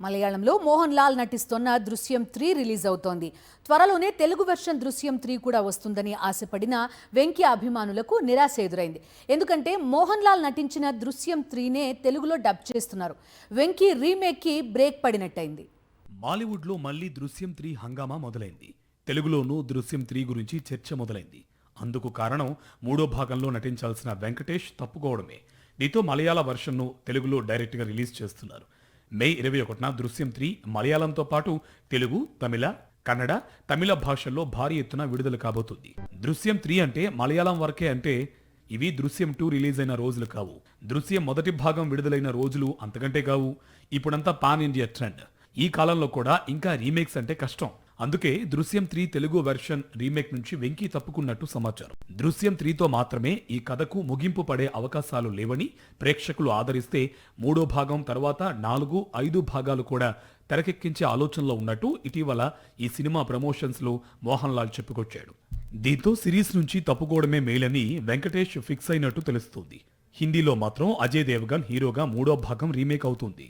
మలయాళంలో మోహన్ లాల్ నటిస్తున్న దృశ్యం 3 రిలీజ్ అవుతోంది. త్వరలోనే తెలుగు వెర్షన్ దృశ్యం 3 కూడా వస్తుందని ఆశపడిన వెంకీ అభిమానులకు నిరాశ ఎదురైంది. ఎందుకంటే మోహన్ లాల్ నటించిన దృశ్యం 3నే తెలుగులో డబ్ చేస్తున్నారు. వెంకీ రీమేక్కి బ్రేక్ పడినట్టయింది. బాలీవుడ్లో మళ్లీ దృశ్యం 3 హంగామా మొదలైంది. తెలుగులోనూ దృశ్యం 3 గురించి చర్చ మొదలైంది. అందుకు కారణం మూడో భాగంలో నటించాల్సిన వెంకటేష్ తప్పుకోవడమే. దీంతో మలయాళ వర్షన్ను తెలుగులో డైరెక్ట్గా రిలీజ్ చేస్తున్నారు. మే 21న దృశ్యం 3 మలయాళంతో పాటు తెలుగు, తమిళ, కన్నడ, తమిళ భాషల్లో భారీ ఎత్తున విడుదల కాబోతుంది. దృశ్యం 3 అంటే మలయాళం వరకే అంటే ఇవి దృశ్యం 2 రిలీజ్ అయిన రోజులు కావు. దృశ్యం మొదటి భాగం విడుదలైన రోజులు అంతకంటే కావు. ఇప్పుడంతా పాన్ ఇండియా ట్రెండ్. ఈ కాలంలో కూడా ఇంకా రీమేక్స్ అంటే కష్టం. అందుకే దృశ్యం 3 తెలుగు వెర్షన్ రీమేక్ నుంచి వెంకీ తప్పుకున్నట్టు సమాచారం. దృశ్యం 3తో మాత్రమే ఈ కథకు ముగింపు పడే అవకాశాలు లేవని, ప్రేక్షకులు ఆదరిస్తే మూడో భాగం తర్వాత 4, 5 భాగాలు కూడా తెరకెక్కించే ఆలోచనలో ఉన్నట్టు ఇటీవల ఈ సినిమా ప్రమోషన్స్ లో మోహన్ లాల్ చెప్పుకొచ్చాడు. దీంతో సిరీస్ నుంచి తప్పుకోవడమే మేలని వెంకటేష్ ఫిక్స్ అయినట్టు తెలుస్తోంది. హిందీలో మాత్రం అజయ్ దేవగన్ హీరోగా మూడో భాగం రీమేక్ అవుతుంది.